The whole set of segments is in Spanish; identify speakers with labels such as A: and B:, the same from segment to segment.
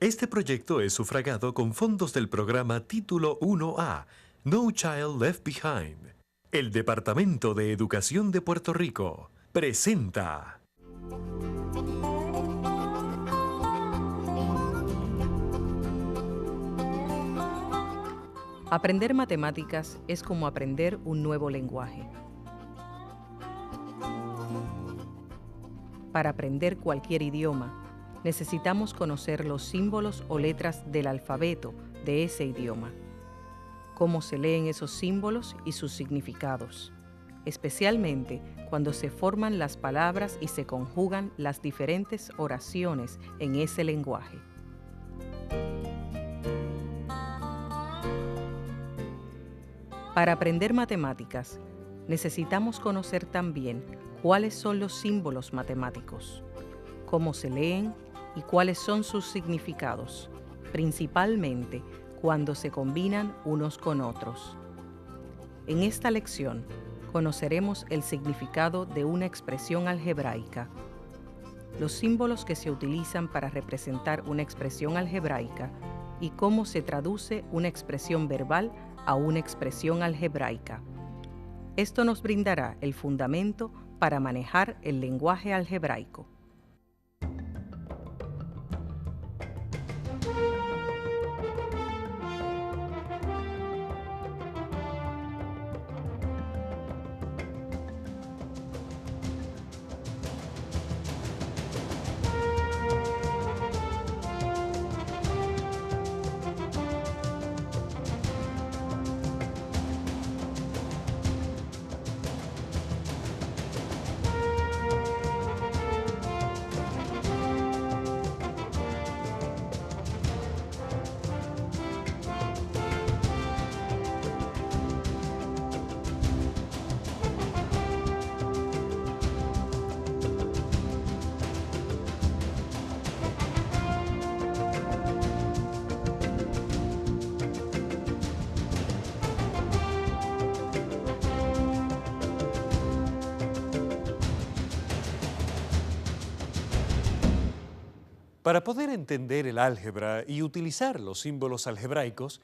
A: Este proyecto es sufragado con fondos del programa Título 1A, No Child Left Behind. El Departamento de Educación de Puerto Rico presenta...
B: Aprender matemáticas es como aprender un nuevo lenguaje. Para aprender cualquier idioma, necesitamos conocer los símbolos o letras del alfabeto de ese idioma, cómo se leen esos símbolos y sus significados, especialmente cuando se forman las palabras y se conjugan las diferentes oraciones en ese lenguaje. Para aprender matemáticas, necesitamos conocer también cuáles son los símbolos matemáticos, cómo se leen y cuáles son sus significados, principalmente cuando se combinan unos con otros. En esta lección, conoceremos el significado de una expresión algebraica, los símbolos que se utilizan para representar una expresión algebraica y cómo se traduce una expresión verbal a una expresión algebraica. Esto nos brindará el fundamento para manejar el lenguaje algebraico.
C: Para poder entender el álgebra y utilizar los símbolos algebraicos,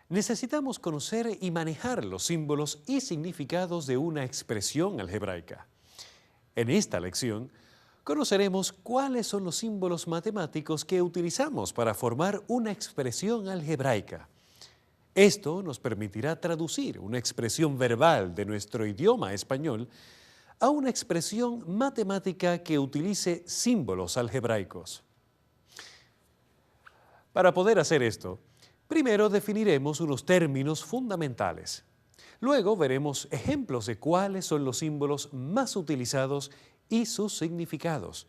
C: necesitamos conocer y manejar los símbolos y significados de una expresión algebraica. En esta lección, conoceremos cuáles son los símbolos matemáticos que utilizamos para formar una expresión algebraica. Esto nos permitirá traducir una expresión verbal de nuestro idioma español a una expresión matemática que utilice símbolos algebraicos. Para poder hacer esto, primero definiremos unos términos fundamentales. Luego veremos ejemplos de cuáles son los símbolos más utilizados y sus significados.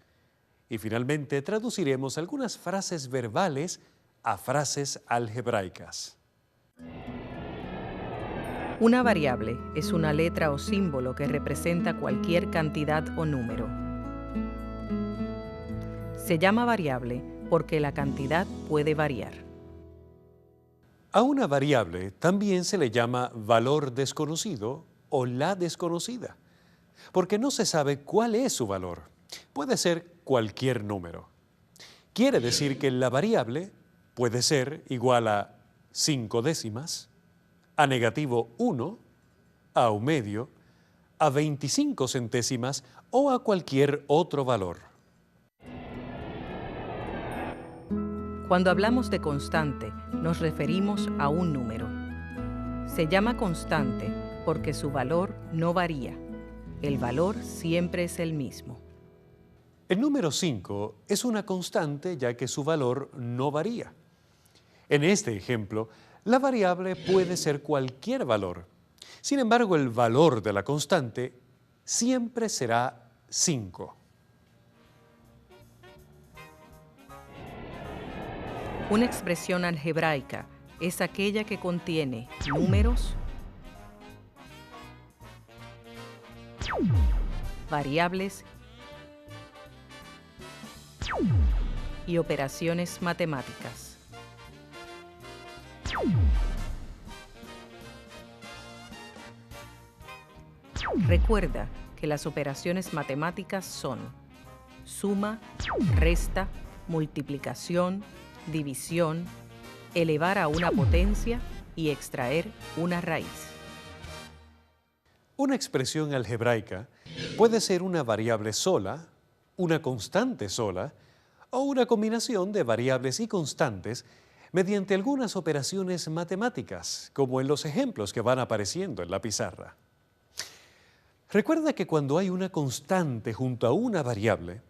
C: Y finalmente traduciremos algunas frases verbales a frases algebraicas.
B: Una variable es una letra o símbolo que representa cualquier cantidad o número. Se llama variable porque la cantidad puede variar.
C: A una variable también se le llama valor desconocido o la desconocida, porque no se sabe cuál es su valor. Puede ser cualquier número. Quiere decir que la variable puede ser igual a 5 décimas, a -1, a un medio, a 25 centésimas o a cualquier otro valor.
B: Cuando hablamos de constante, nos referimos a un número. Se llama constante porque su valor no varía. El valor siempre es el mismo.
C: El número 5 es una constante ya que su valor no varía. En este ejemplo, la variable puede ser cualquier valor. Sin embargo, el valor de la constante siempre será 5.
B: Una expresión algebraica es aquella que contiene números, variables y operaciones matemáticas. Recuerda que las operaciones matemáticas son suma, resta, multiplicación, división, elevar a una potencia y extraer una raíz.
C: Una expresión algebraica puede ser una variable sola, una constante sola o una combinación de variables y constantes mediante algunas operaciones matemáticas, como en los ejemplos que van apareciendo en la pizarra. Recuerda que cuando hay una constante junto a una variable,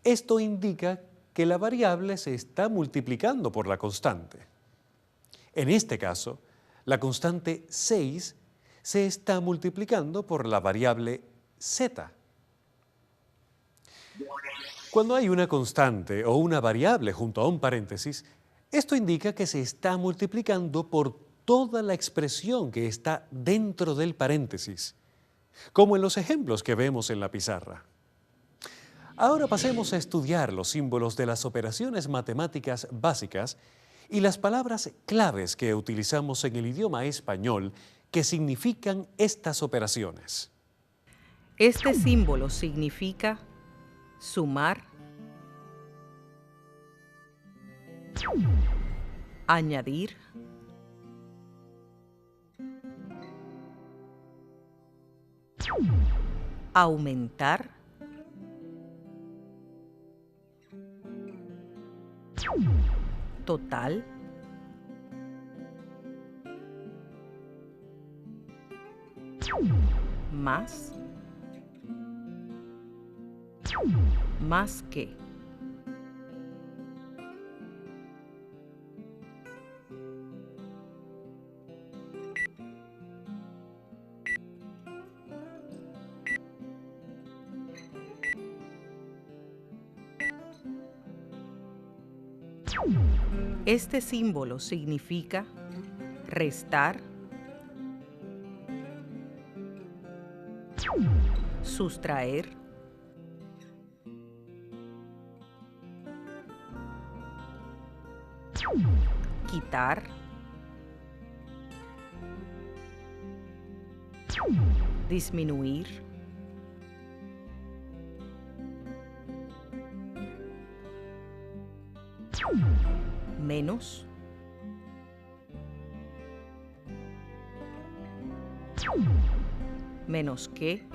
C: esto indica que la variable se está multiplicando por la constante. En este caso, la constante 6 se está multiplicando por la variable z. Cuando hay una constante o una variable junto a un paréntesis, esto indica que se está multiplicando por toda la expresión que está dentro del paréntesis, como en los ejemplos que vemos en la pizarra. Ahora pasemos a estudiar los símbolos de las operaciones matemáticas básicas y las palabras claves que utilizamos en el idioma español que significan estas operaciones.
B: Este símbolo significa sumar, añadir, aumentar, total, más, más que. Este símbolo significa restar, sustraer, quitar, disminuir, menos, menos que,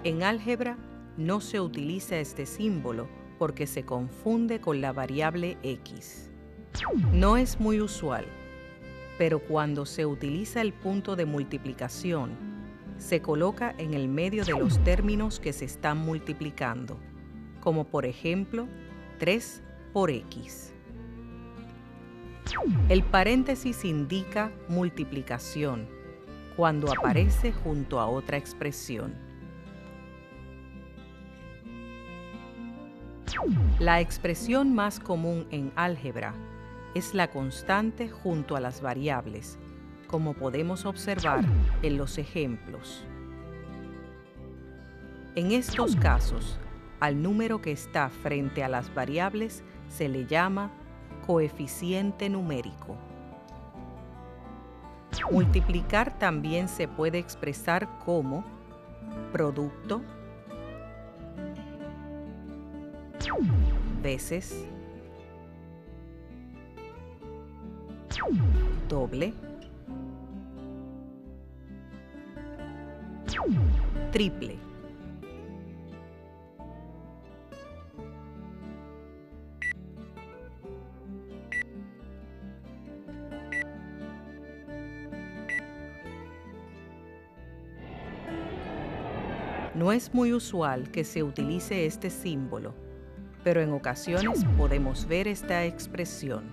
B: en álgebra no se utiliza este símbolo porque se confunde con la variable x. No es muy usual, pero cuando se utiliza el punto de multiplicación, se coloca en el medio de los términos que se están multiplicando, como por ejemplo 3 por x. El paréntesis indica multiplicación cuando aparece junto a otra expresión. La expresión más común en álgebra es la constante junto a las variables, como podemos observar en los ejemplos. En estos casos, al número que está frente a las variables se le llama coeficiente numérico. Multiplicar también se puede expresar como producto veces doble, triple. No es muy usual que se utilice este símbolo, pero en ocasiones podemos ver esta expresión.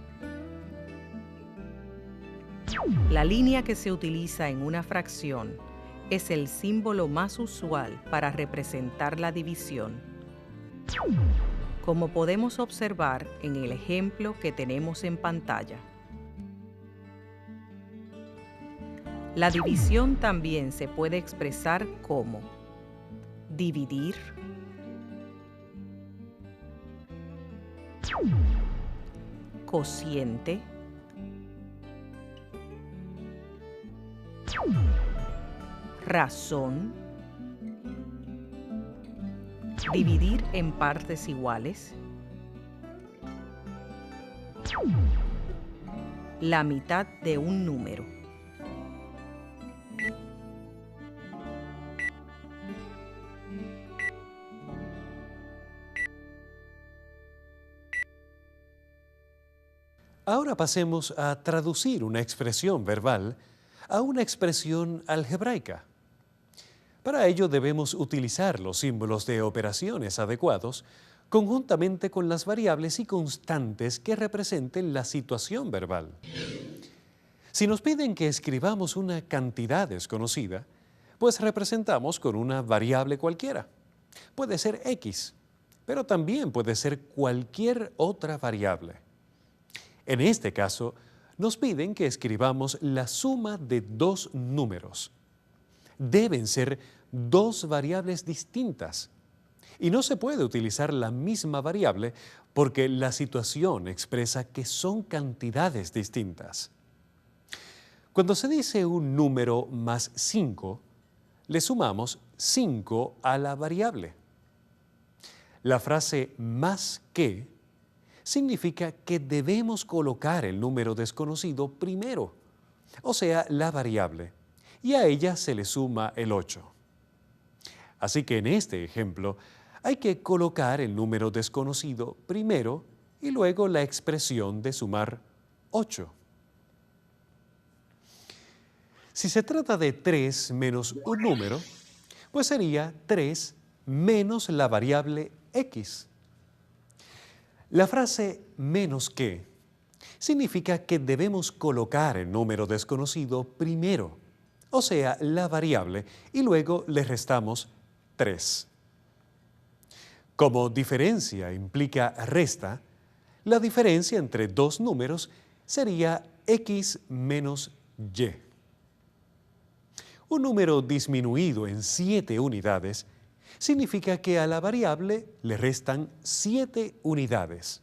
B: La línea que se utiliza en una fracción es el símbolo más usual para representar la división, como podemos observar en el ejemplo que tenemos en pantalla. La división también se puede expresar como dividir, cociente, razón, dividir en partes iguales, la mitad de un número.
C: Ahora pasemos a traducir una expresión verbal a una expresión algebraica. Para ello debemos utilizar los símbolos de operaciones adecuados conjuntamente con las variables y constantes que representen la situación verbal. Si nos piden que escribamos una cantidad desconocida, pues representamos con una variable cualquiera. Puede ser X, pero también puede ser cualquier otra variable. En este caso, nos piden que escribamos la suma de dos números. Deben ser dos variables distintas y no se puede utilizar la misma variable porque la situación expresa que son cantidades distintas. Cuando se dice un número más 5, le sumamos 5 a la variable. La frase más que significa que debemos colocar el número desconocido primero, o sea, la variable, y a ella se le suma el 8. Así que en este ejemplo hay que colocar el número desconocido primero y luego la expresión de sumar 8. Si se trata de 3 menos un número, pues sería 3 menos la variable X. La frase menos que significa que debemos colocar el número desconocido primero, o sea, la variable, y luego le restamos 3. Como diferencia implica resta, la diferencia entre dos números sería X menos Y. Un número disminuido en 7 unidades significa que a la variable le restan 7 unidades.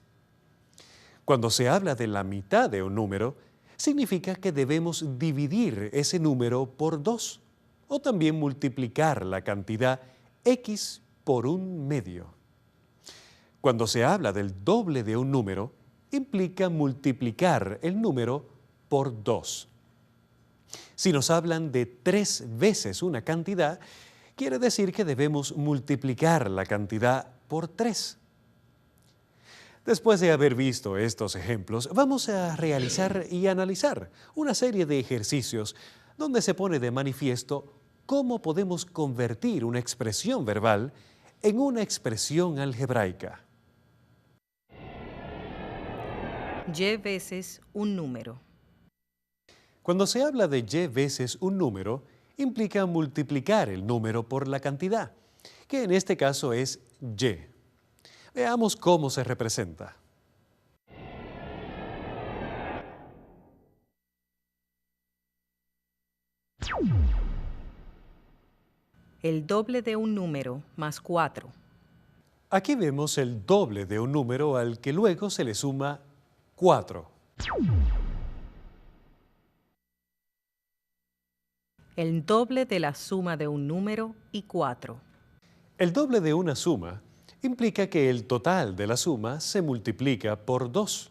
C: Cuando se habla de la mitad de un número, significa que debemos dividir ese número por 2 o también multiplicar la cantidad X por un medio. Cuando se habla del doble de un número, implica multiplicar el número por 2. Si nos hablan de 3 veces una cantidad, quiere decir que debemos multiplicar la cantidad por 3. Después de haber visto estos ejemplos, vamos a realizar y analizar una serie de ejercicios donde se pone de manifiesto cómo podemos convertir una expresión verbal en una expresión algebraica.
B: Y veces un número.
C: Cuando se habla de Y veces un número, implica multiplicar el número por la cantidad, que en este caso es Y. Veamos cómo se representa.
B: El doble de un número más 4.
C: Aquí vemos el doble de un número al que luego se le suma 4.
B: El doble de la suma de un número y 4.
C: El doble de una suma implica que el total de la suma se multiplica por 2.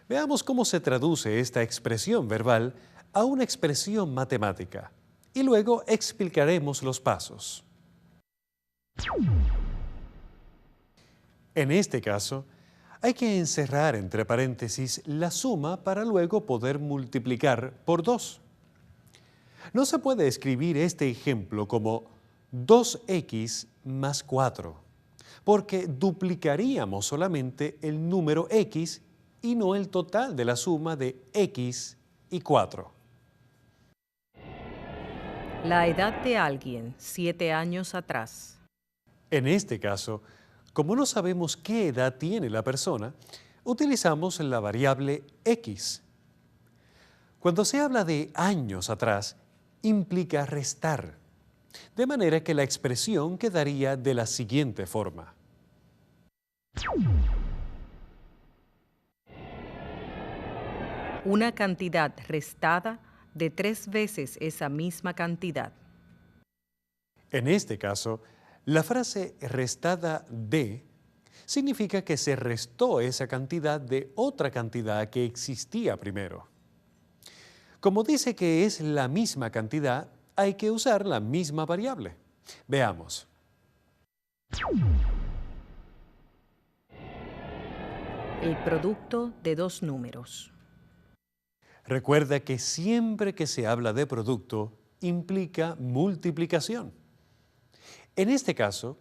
C: Veamos cómo se traduce esta expresión verbal a una expresión matemática y luego explicaremos los pasos. En este caso, hay que encerrar entre paréntesis la suma para luego poder multiplicar por 2. No se puede escribir este ejemplo como 2x más 4, porque duplicaríamos solamente el número x y no el total de la suma de x y 4.
B: La edad de alguien 7 años atrás.
C: En este caso, como no sabemos qué edad tiene la persona, utilizamos la variable x. Cuando se habla de años atrás, implica restar, de manera que la expresión quedaría de la siguiente forma.
B: Una cantidad restada de 3 veces esa misma cantidad.
C: En este caso, la frase restada de significa que se restó esa cantidad de otra cantidad que existía primero. Como dice que es la misma cantidad, hay que usar la misma variable. Veamos.
B: El producto de 2 números.
C: Recuerda que siempre que se habla de producto, implica multiplicación. En este caso,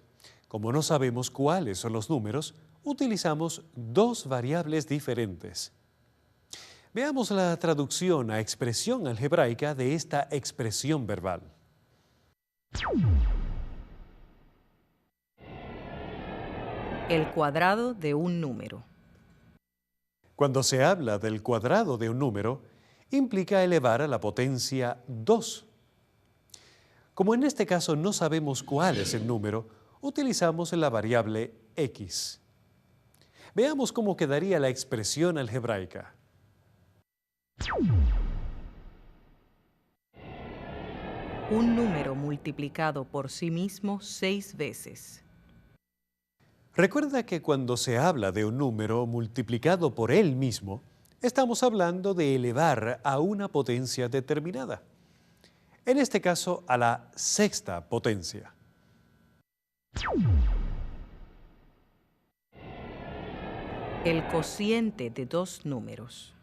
C: como no sabemos cuáles son los números, utilizamos dos variables diferentes. Veamos la traducción a expresión algebraica de esta expresión verbal.
B: El cuadrado de un número.
C: Cuando se habla del cuadrado de un número, implica elevar a la potencia 2. Como en este caso no sabemos cuál es el número, utilizamos la variable x. Veamos cómo quedaría la expresión algebraica.
B: Un número multiplicado por sí mismo 6 veces.
C: Recuerda que cuando se habla de un número multiplicado por él mismo, estamos hablando de elevar a una potencia determinada. En este caso, a la sexta potencia.
B: El cociente de 2 números.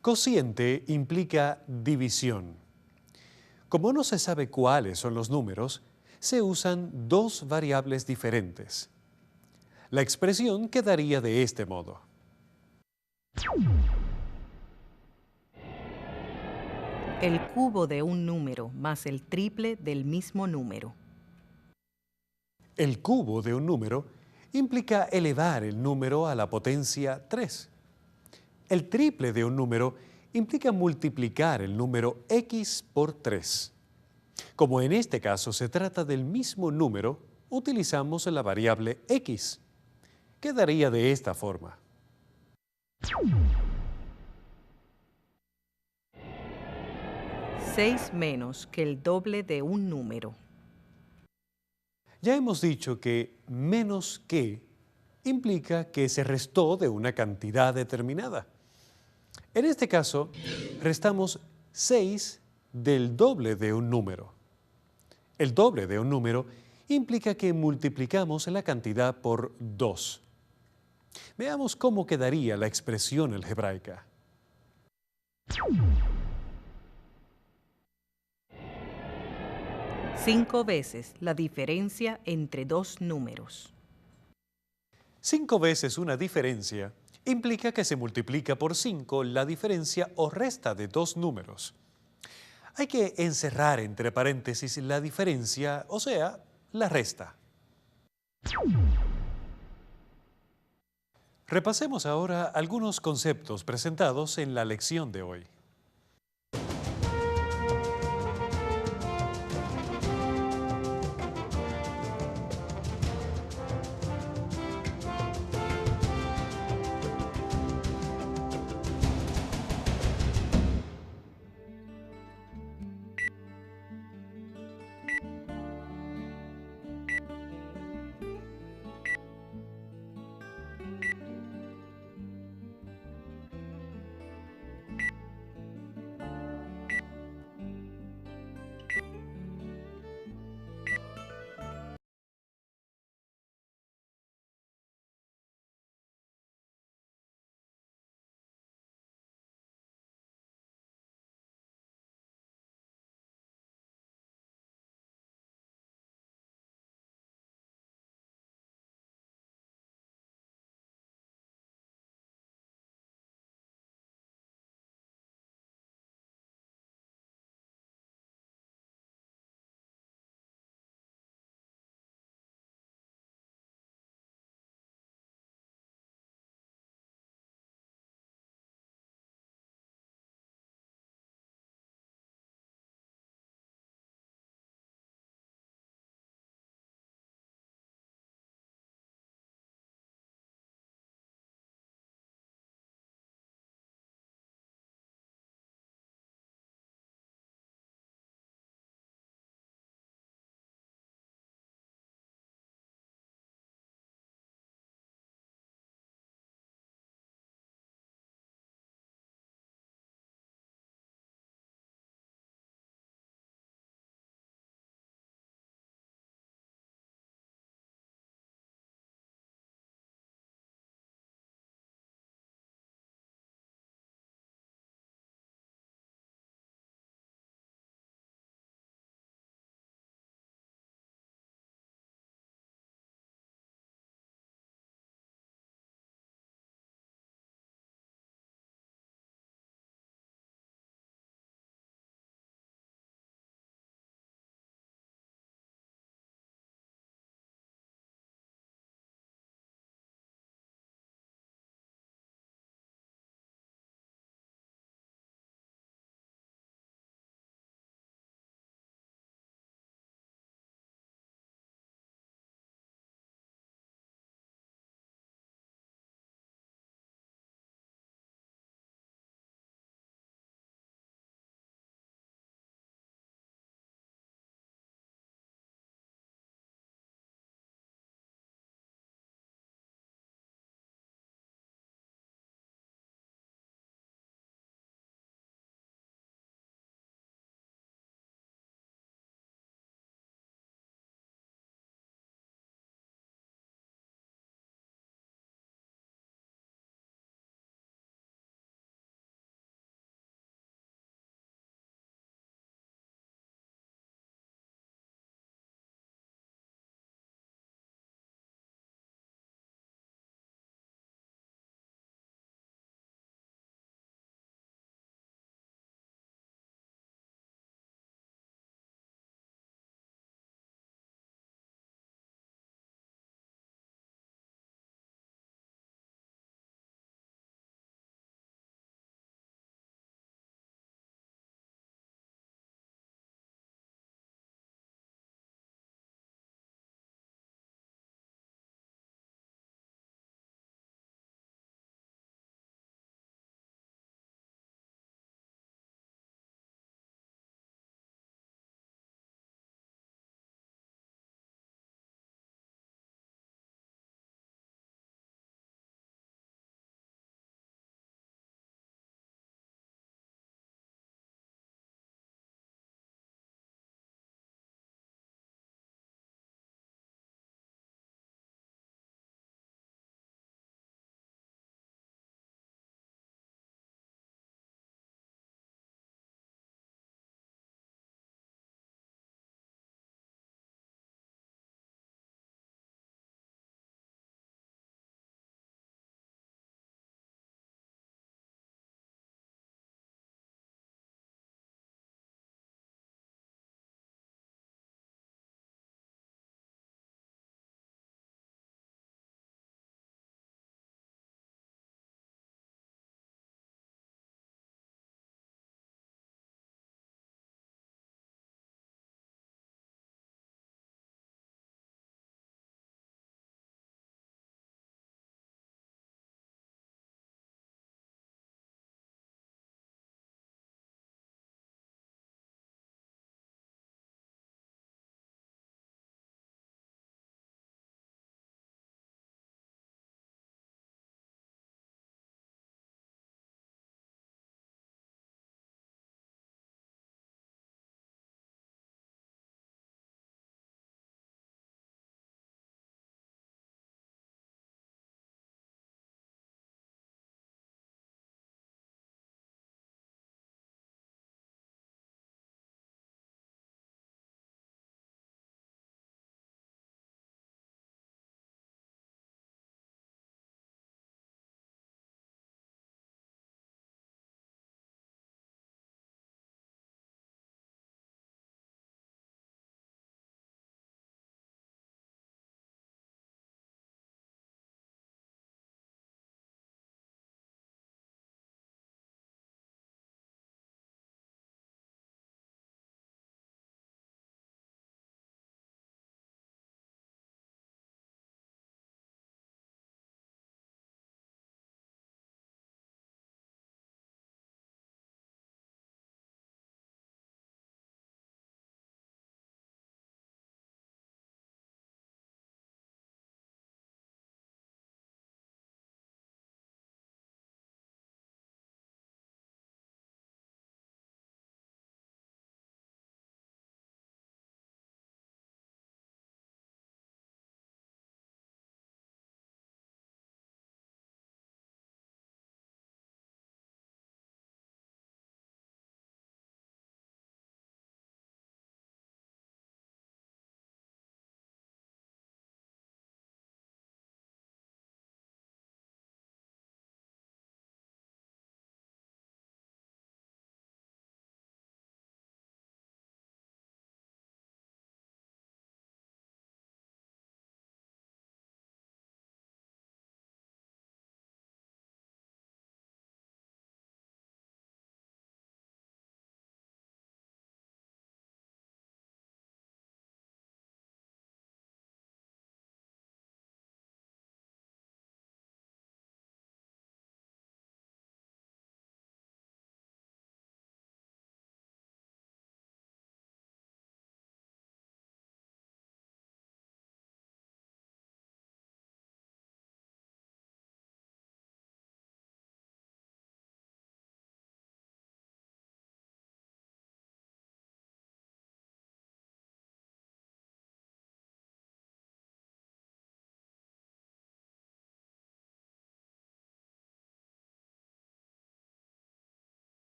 C: Cociente implica división. Como no se sabe cuáles son los números, se usan dos variables diferentes. La expresión quedaría de este modo.
B: El cubo de un número más el triple del mismo número.
C: El cubo de un número implica elevar el número a la potencia 3. El triple de un número implica multiplicar el número x por 3. Como en este caso se trata del mismo número, utilizamos la variable x. Quedaría de esta forma.
B: Seis menos que el doble de un número.
C: Ya hemos dicho que menos que implica que se restó de una cantidad determinada. En este caso, restamos 6 del doble de un número. El doble de un número implica que multiplicamos la cantidad por 2. Veamos cómo quedaría la expresión algebraica.
B: Cinco veces la diferencia entre dos números.
C: 5 veces una diferencia implica que se multiplica por 5 la diferencia o resta de dos números. Hay que encerrar entre paréntesis la diferencia, o sea, la resta. Repasemos ahora algunos conceptos presentados en la lección de hoy.